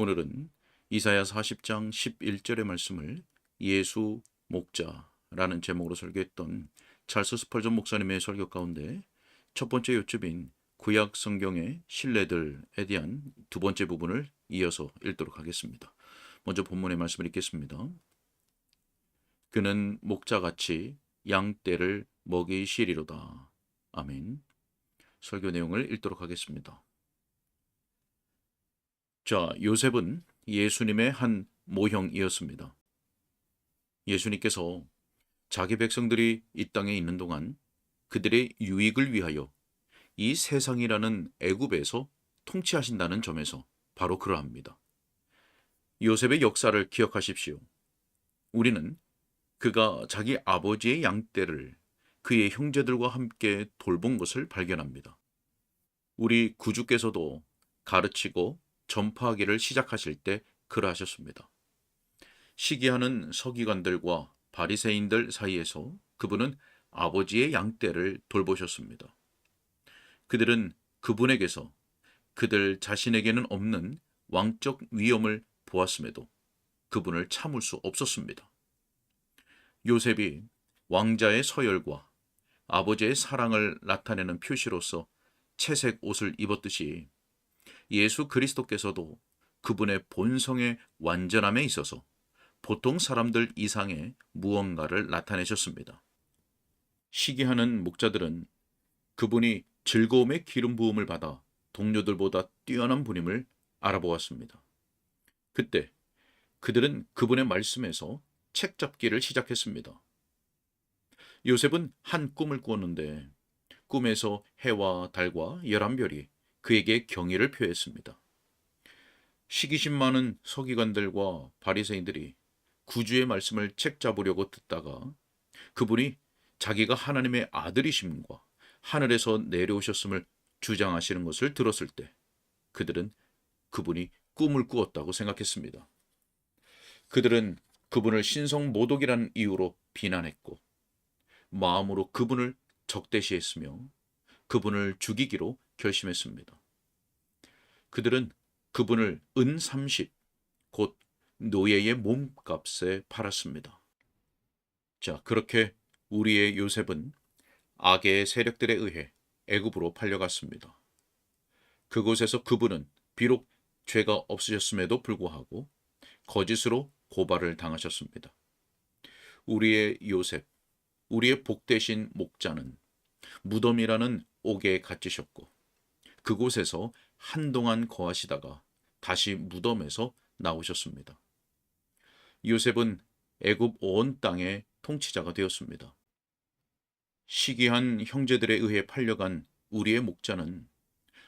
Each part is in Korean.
오늘은 이사야 40장 11절의 말씀을 예수 목자라는 제목으로 설교했던 찰스 스펄전 목사님의 설교 가운데 첫 번째 요점인 구약 성경의 신뢰들에 대한 두 번째 부분을 이어서 읽도록 하겠습니다. 먼저 본문의 말씀을 읽겠습니다. 그는 목자같이 양떼를 먹이시리로다. 아멘. 설교 내용을 읽도록 하겠습니다. 자, 요셉은 예수님의 한 모형이었습니다. 예수님께서 자기 백성들이 이 땅에 있는 동안 그들의 유익을 위하여 이 세상이라는 애굽에서 통치하신다는 점에서 바로 그러합니다. 요셉의 역사를 기억하십시오. 우리는 그가 자기 아버지의 양떼를 그의 형제들과 함께 돌본 것을 발견합니다. 우리 구주께서도 가르치고 전파하기를 시작하실 때 그러하셨습니다. 시기하는 서기관들과 바리새인들 사이에서 그분은 아버지의 양떼를 돌보셨습니다. 그들은 그분에게서 그들 자신에게는 없는 왕적 위엄을 보았음에도 그분을 참을 수 없었습니다. 요셉이 왕자의 서열과 아버지의 사랑을 나타내는 표시로서 채색 옷을 입었듯이 예수 그리스도께서도 그분의 본성의 완전함에 있어서 보통 사람들 이상의 무언가를 나타내셨습니다. 시기하는 목자들은 그분이 즐거움의 기름 부음을 받아 동료들보다 뛰어난 분임을 알아보았습니다. 그때 그들은 그분의 말씀에서 책 잡기를 시작했습니다. 요셉은 한 꿈을 꾸었는데 꿈에서 해와 달과 11별이 그에게 경의를 표했습니다. 시기심 많은 서기관들과 바리새인들이 구주의 말씀을 책 잡으려고 듣다가 그분이 자기가 하나님의 아들이심과 하늘에서 내려오셨음을 주장하시는 것을 들었을 때 그들은 그분이 꿈을 꾸었다고 생각했습니다. 그들은 그분을 신성 모독이라는 이유로 비난했고 마음으로 그분을 적대시했으며 그분을 죽이기로 결심했습니다. 그들은 그분을 은 30, 곧 노예의 몸값에 팔았습니다. 자, 그렇게 우리의 요셉은 악의 세력들에 의해 애굽으로 팔려갔습니다. 그곳에서 그분은 비록 죄가 없으셨음에도 불구하고 거짓으로 고발을 당하셨습니다. 우리의 요셉, 우리의 복되신 목자는 무덤이라는 옥에 갇히셨고 그곳에서 한동안 거하시다가 다시 무덤에서 나오셨습니다. 요셉은 애굽 온 땅의 통치자가 되었습니다. 시기한 형제들에 의해 팔려간 우리의 목자는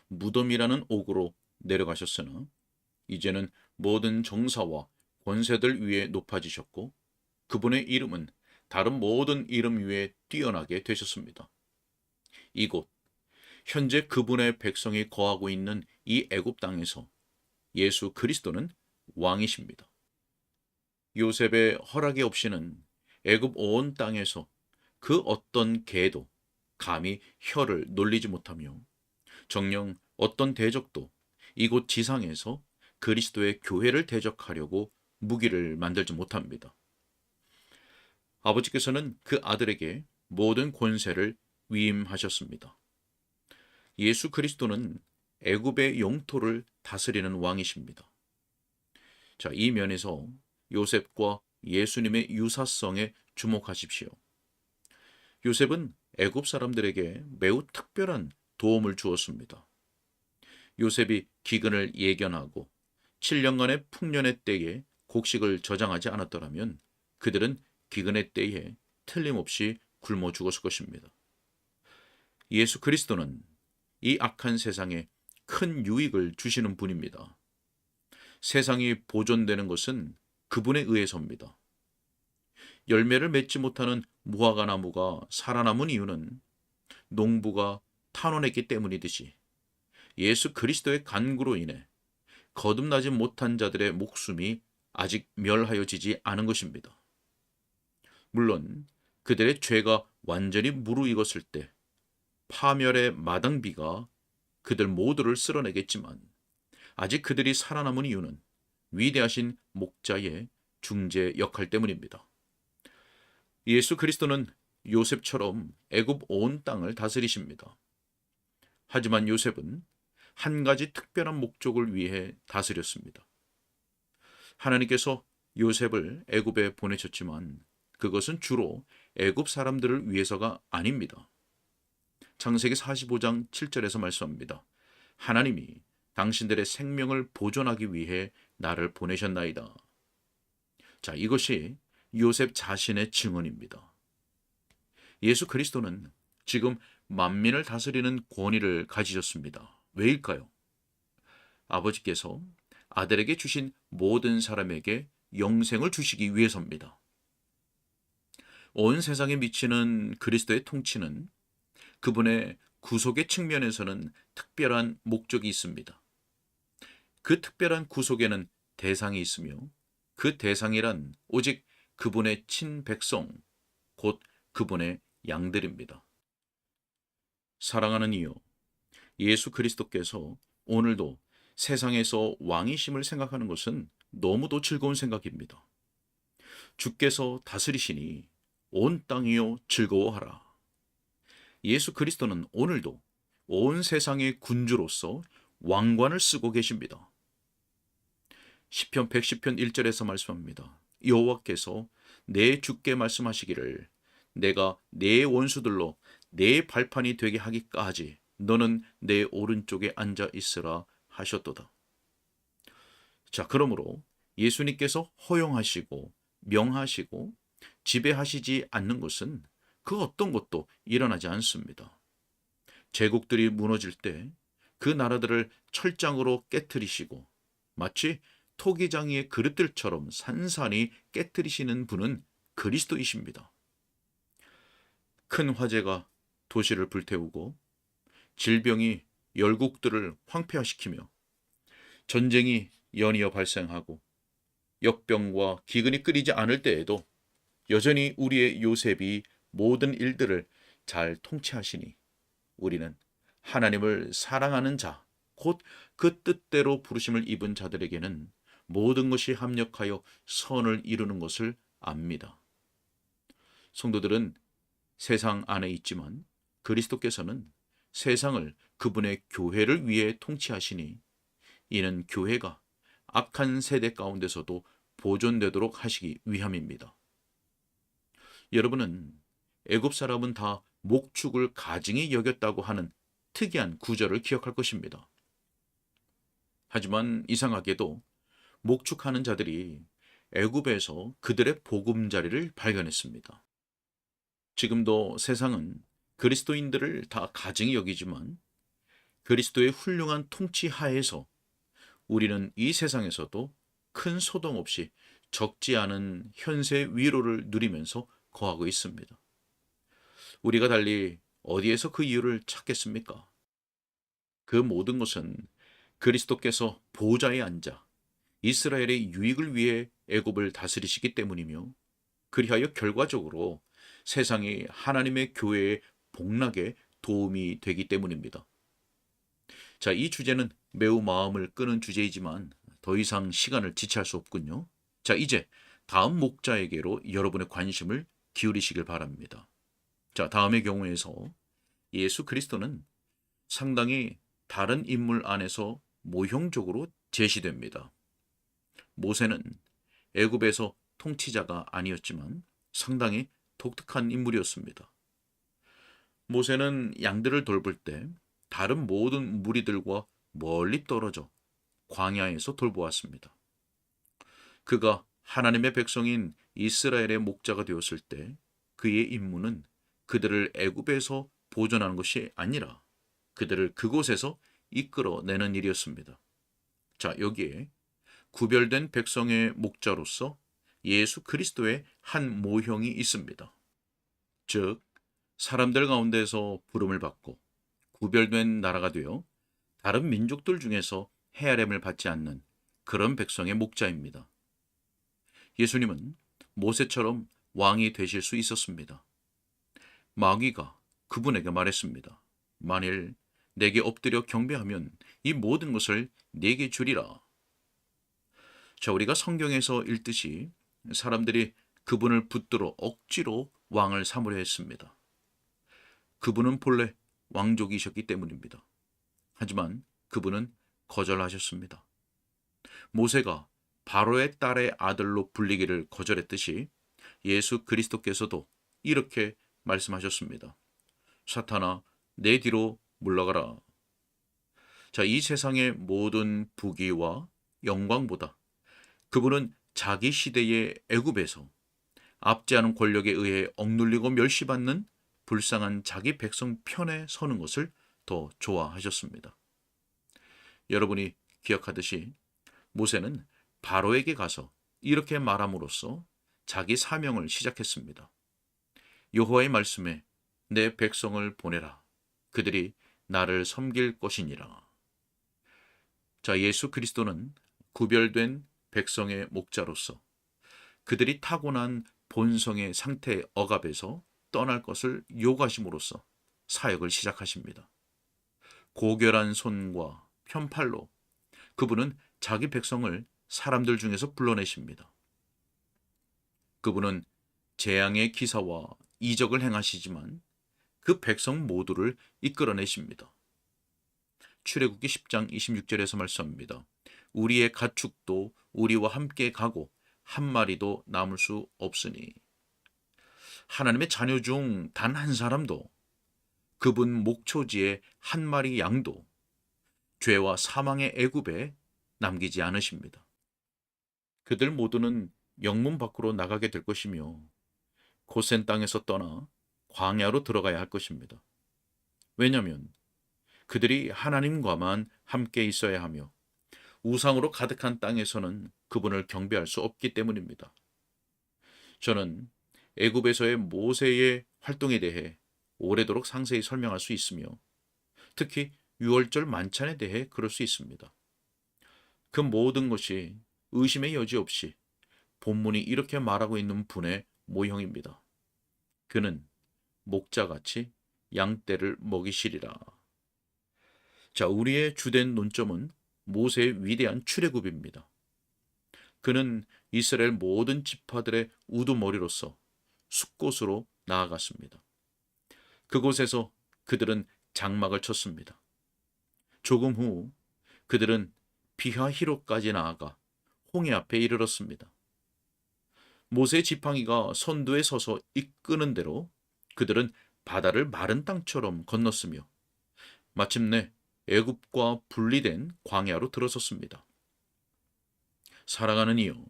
무덤이라는 옥으로 내려가셨으나 이제는 모든 정사와 권세들 위에 높아지셨고 그분의 이름은 다른 모든 이름 위에 뛰어나게 되셨습니다. 이곳 현재 그분의 백성이 거하고 있는 이 애굽 땅에서 예수 그리스도는 왕이십니다. 요셉의 허락이 없이는 애굽 온 땅에서 그 어떤 개도 감히 혀를 놀리지 못하며 정녕 어떤 대적도 이곳 지상에서 그리스도의 교회를 대적하려고 무기를 만들지 못합니다. 아버지께서는 그 아들에게 모든 권세를 위임하셨습니다. 예수 그리스도는 애굽의 영토를 다스리는 왕이십니다. 자, 이 면에서 요셉과 예수님의 유사성에 주목하십시오. 요셉은 애굽 사람들에게 매우 특별한 도움을 주었습니다. 요셉이 기근을 예견하고 7년간의 풍년의 때에 곡식을 저장하지 않았더라면 그들은 기근의 때에 틀림없이 굶어 죽었을 것입니다. 예수 그리스도는 이 악한 세상에 큰 유익을 주시는 분입니다. 세상이 보존되는 것은 그분에 의해서입니다. 열매를 맺지 못하는 무화과 나무가 살아남은 이유는 농부가 탄원했기 때문이듯이 예수 그리스도의 간구로 인해 거듭나지 못한 자들의 목숨이 아직 멸하여지지 않은 것입니다. 물론 그들의 죄가 완전히 무르익었을 때 파멸의 마당비가 그들 모두를 쓸어내겠지만 아직 그들이 살아남은 이유는 위대하신 목자의 중재 역할 때문입니다. 예수 그리스도는 요셉처럼 애굽 온 땅을 다스리십니다. 하지만 요셉은 한 가지 특별한 목적을 위해 다스렸습니다. 하나님께서 요셉을 애굽에 보내셨지만 그것은 주로 애굽 사람들을 위해서가 아닙니다. 창세기 45장 7절에서 말씀합니다. 하나님이 당신들의 생명을 보존하기 위해 나를 보내셨나이다. 자, 이것이 요셉 자신의 증언입니다. 예수 그리스도는 지금 만민을 다스리는 권위를 가지셨습니다. 왜일까요? 아버지께서 아들에게 주신 모든 사람에게 영생을 주시기 위해서입니다. 온 세상에 미치는 그리스도의 통치는 그분의 구속의 측면에서는 특별한 목적이 있습니다. 그 특별한 구속에는 대상이 있으며 그 대상이란 오직 그분의 친백성, 곧 그분의 양들입니다. 사랑하는 이요, 예수 그리스도께서 오늘도 세상에서 왕이심을 생각하는 것은 너무도 즐거운 생각입니다. 주께서 다스리시니 온 땅이요 즐거워하라. 예수 그리스도는 오늘도 온 세상의 군주로서 왕관을 쓰고 계십니다. 시편 110편 1절에서 말씀합니다. 여호와께서 내 주께 말씀하시기를 내가 내 원수들로 내 발판이 되게 하기까지 너는 내 오른쪽에 앉아 있으라 하셨도다. 자, 그러므로 예수님께서 허용하시고 명하시고 지배하시지 않는 것은 그 어떤 것도 일어나지 않습니다. 제국들이 무너질 때 그 나라들을 철장으로 깨트리시고 마치 토기장이의 그릇들처럼 산산이 깨트리시는 분은 그리스도이십니다. 큰 화재가 도시를 불태우고 질병이 열국들을 황폐화시키며 전쟁이 연이어 발생하고 역병과 기근이 끊이지 않을 때에도 여전히 우리의 요셉이 모든 일들을 잘 통치하시니 우리는 하나님을 사랑하는 자, 곧 그 뜻대로 부르심을 입은 자들에게는 모든 것이 합력하여 선을 이루는 것을 압니다. 성도들은 세상 안에 있지만 그리스도께서는 세상을 그분의 교회를 위해 통치하시니 이는 교회가 악한 세대 가운데서도 보존되도록 하시기 위함입니다. 여러분은 애굽 사람은 다 목축을 가증히 여겼다고 하는 특이한 구절을 기억할 것입니다. 하지만 이상하게도 목축하는 자들이 애굽에서 그들의 보금자리를 발견했습니다. 지금도 세상은 그리스도인들을 다 가증히 여기지만 그리스도의 훌륭한 통치 하에서 우리는 이 세상에서도 큰 소동 없이 적지 않은 현세 위로를 누리면서 거하고 있습니다. 우리가 달리 어디에서 그 이유를 찾겠습니까? 그 모든 것은 그리스도께서 보좌에 앉아 이스라엘의 유익을 위해 애굽을 다스리시기 때문이며 그리하여 결과적으로 세상이 하나님의 교회의 복락에 도움이 되기 때문입니다. 자, 이 주제는 매우 마음을 끄는 주제이지만 더 이상 시간을 지체할 수 없군요. 자, 이제 다음 목자에게로 여러분의 관심을 기울이시길 바랍니다. 자, 다음의 경우에서 예수 그리스도는 상당히 다른 인물 안에서 모형적으로 제시됩니다. 모세는 애굽에서 통치자가 아니었지만 상당히 독특한 인물이었습니다. 모세는 양들을 돌볼 때 다른 모든 무리들과 멀리 떨어져 광야에서 돌보았습니다. 그가 하나님의 백성인 이스라엘의 목자가 되었을 때 그의 임무는 그들을 애굽에서 보존하는 것이 아니라 그들을 그곳에서 이끌어내는 일이었습니다. 자, 여기에 구별된 백성의 목자로서 예수 그리스도의 한 모형이 있습니다. 즉, 사람들 가운데서 부름을 받고 구별된 나라가 되어 다른 민족들 중에서 헤아림을 받지 않는 그런 백성의 목자입니다. 예수님은 모세처럼 왕이 되실 수 있었습니다. 마귀가 그분에게 말했습니다. 만일 내게 엎드려 경배하면 이 모든 것을 내게 주리라. 자, 우리가 성경에서 읽듯이 사람들이 그분을 붙들어 억지로 왕을 삼으려 했습니다. 그분은 본래 왕족이셨기 때문입니다. 하지만 그분은 거절하셨습니다. 모세가 바로의 딸의 아들로 불리기를 거절했듯이 예수 그리스도께서도 이렇게 말씀하셨습니다. 사탄아, 내 뒤로 물러가라. 자, 이 세상의 모든 부귀와 영광보다 그분은 자기 시대의 애굽에서 앞지 않은 권력에 의해 억눌리고 멸시받는 불쌍한 자기 백성 편에 서는 것을 더 좋아하셨습니다. 여러분이 기억하듯이 모세는 바로에게 가서 이렇게 말함으로써 자기 사명을 시작했습니다. 여호와의 말씀에 내 백성을 보내라. 그들이 나를 섬길 것이니라. 자, 예수 그리스도는 구별된 백성의 목자로서 그들이 타고난 본성의 상태 억압에서 떠날 것을 요구하심으로써 사역을 시작하십니다. 고결한 손과 편팔로 그분은 자기 백성을 사람들 중에서 불러내십니다. 그분은 재앙의 기사와 이적을 행하시지만 그 백성 모두를 이끌어내십니다. 출애굽기 10장 26절에서 말씀합니다. 우리의 가축도 우리와 함께 가고 한 마리도 남을 수 없으니. 하나님의 자녀 중 단 한 사람도 그분 목초지의 한 마리 양도 죄와 사망의 애굽에 남기지 않으십니다. 그들 모두는 영문 밖으로 나가게 될 것이며 고센 땅에서 떠나 광야로 들어가야 할 것입니다. 왜냐하면 그들이 하나님과만 함께 있어야 하며 우상으로 가득한 땅에서는 그분을 경배할 수 없기 때문입니다. 저는 애굽에서의 모세의 활동에 대해 오래도록 상세히 설명할 수 있으며 특히 유월절 만찬에 대해 그럴 수 있습니다. 그 모든 것이 의심의 여지 없이 본문이 이렇게 말하고 있는 분의 모형입니다. 그는 목자같이 양떼를 먹이시리라. 자, 우리의 주된 논점은 모세의 위대한 출애굽입니다. 그는 이스라엘 모든 지파들의 우두머리로서 숫곳으로 나아갔습니다. 그곳에서 그들은 장막을 쳤습니다. 조금 후 그들은 비하히로까지 나아가 홍해 앞에 이르렀습니다. 모세 지팡이가 선두에 서서 이끄는 대로 그들은 바다를 마른 땅처럼 건넜으며 마침내 애굽과 분리된 광야로 들어섰습니다. 사랑하는 이여,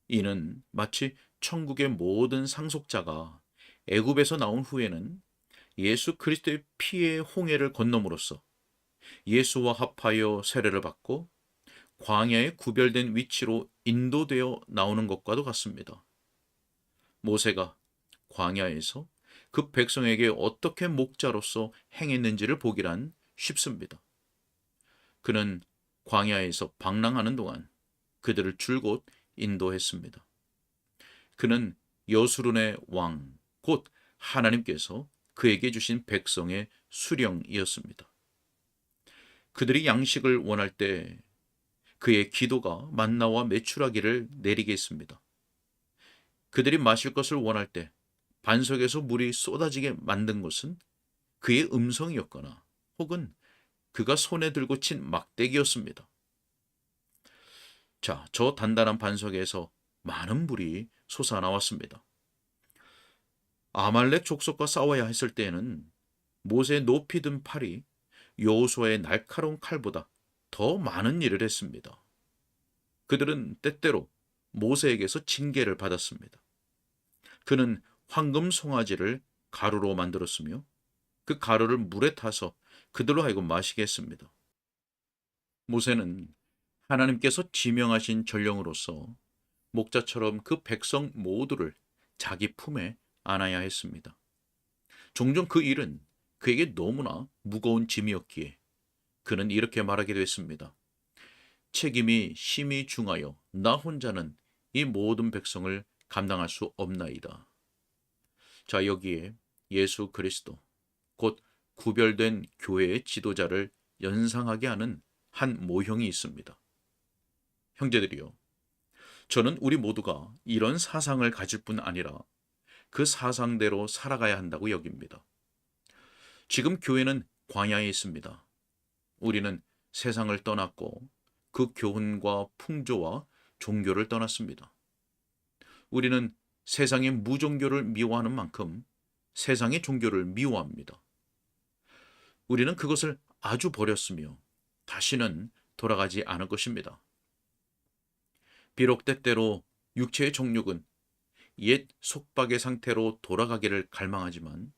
이는 마치 천국의 모든 상속자가 애굽에서 나온 후에는 예수 그리스도의 피의 홍해를 건너므로써 예수와 합하여 세례를 받고 광야에 구별된 위치로 인도되어 나오는 것과도 같습니다. 모세가 광야에서 그 백성에게 어떻게 목자로서 행했는지를 보기란 쉽습니다. 그는 광야에서 방랑하는 동안 그들을 줄곧 인도했습니다. 그는 여수론의 왕, 곧 하나님께서 그에게 주신 백성의 수령이었습니다. 그들이 양식을 원할 때 그의 기도가 만나와 메추라기를 내리게 했습니다. 그들이 마실 것을 원할 때 반석에서 물이 쏟아지게 만든 것은 그의 음성이었거나 혹은 그가 손에 들고 친 막대기였습니다. 자, 저 단단한 반석에서 많은 불이 솟아나왔습니다. 아말렉 족속과 싸워야 했을 때에는 모세의 높이 든 팔이 여호수아의 날카로운 칼보다 더 많은 일을 했습니다. 그들은 때때로 모세에게서 징계를 받았습니다. 그는 황금 송아지를 가루로 만들었으며 그 가루를 물에 타서 그들로 하여금 마시게 했습니다. 모세는 하나님께서 지명하신 전령으로서 목자처럼 그 백성 모두를 자기 품에 안아야 했습니다. 종종 그 일은 그에게 너무나 무거운 짐이었기에 그는 이렇게 말하기도 했습니다. 책임이 심히 중하여 나 혼자는 이 모든 백성을 감당할 수 없나이다. 자, 여기에 예수 그리스도, 곧 구별된 교회의 지도자를 연상하게 하는 한 모형이 있습니다. 형제들이요, 저는 우리 모두가 이런 사상을 가질 뿐 아니라 그 사상대로 살아가야 한다고 여깁니다. 지금 교회는 광야에 있습니다. 우리는 세상을 떠났고 그 교훈과 풍조와 종교를 떠났습니다. 우리는 세상의 무종교를 미워하는 만큼 세상의 종교를 미워합니다. 우리는 그것을 아주 버렸으며 다시는 돌아가지 않을 것입니다. 비록 때때로 육체의 정욕은 옛 속박의 상태로 돌아가기를 갈망하지만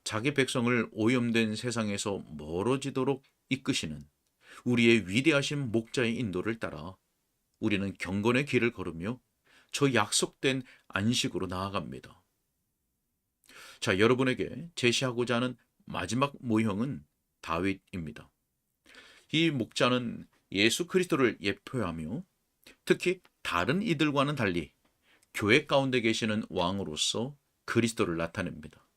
자기 백성을 오염된 세상에서 멀어지도록 이끄시는 우리의 위대하신 목자의 인도를 따라 우리는 경건의 길을 걸으며 저 약속된 안식으로 나아갑니다. 자, 여러분에게 제시하고자 하는 마지막 모형은 다윗입니다. 이 목자는 예수 그리스도를 예표하며 특히 다른 이들과는 달리 교회 가운데 계시는 왕으로서 그리스도를 나타냅니다.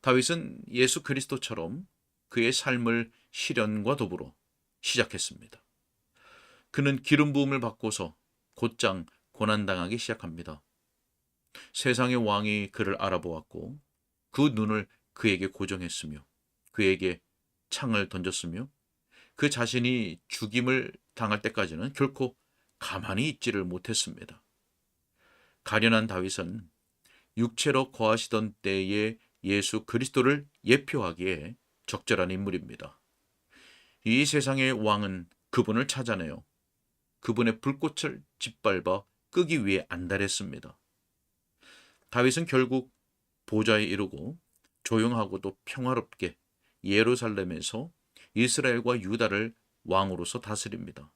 다윗은 예수 그리스도처럼 그의 삶을 시련과 더불어 시작했습니다. 그는 기름 부음을 받고서 곧장 고난당하기 시작합니다. 세상의 왕이 그를 알아보았고 그 눈을 그에게 고정했으며 그에게 창을 던졌으며 그 자신이 죽임을 당할 때까지는 결코 가만히 있지를 못했습니다. 가련한 다윗은 육체로 거하시던 때에 예수 그리스도를 예표하기에 적절한 인물입니다. 이 세상의 왕은 그분을 찾아내어 그분의 불꽃을 짓밟아 끄기 위해 안달했습니다. 다윗은 결국 보좌에 이르고 조용하고도 평화롭게 예루살렘에서 이스라엘과 유다를 왕으로서 다스립니다.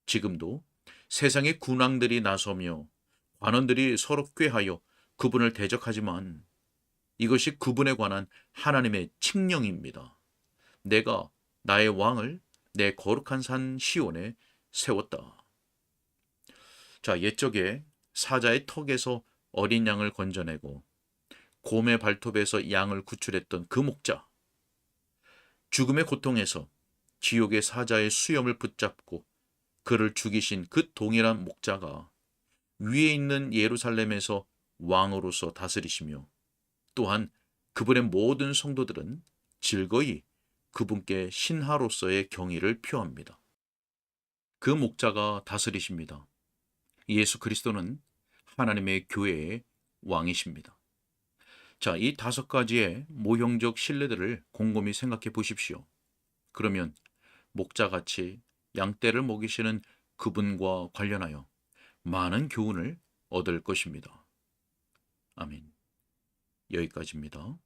지금도 세상의 군왕들이 나서며 관원들이 서로 꾀하여 그분을 대적하지만 이것이 그분에 관한 하나님의 칙령입니다. 내가 나의 왕을 내 거룩한 산 시온에 세웠다. 자, 옛적에 사자의 턱에서 어린 양을 건져내고 곰의 발톱에서 양을 구출했던 그 목자, 죽음의 고통에서 지옥의 사자의 수염을 붙잡고 그를 죽이신 그 동일한 목자가 위에 있는 예루살렘에서 왕으로서 다스리시며 또한 그분의 모든 성도들은 즐거이 그분께 신하로서의 경의를 표합니다. 그 목자가 다스리십니다. 예수 그리스도는 하나님의 교회의 왕이십니다. 자, 이 5가지의 모형적 신뢰들을 곰곰이 생각해 보십시오. 그러면 목자같이 양떼를 먹이시는 그분과 관련하여 많은 교훈을 얻을 것입니다. 아멘. 여기까지입니다.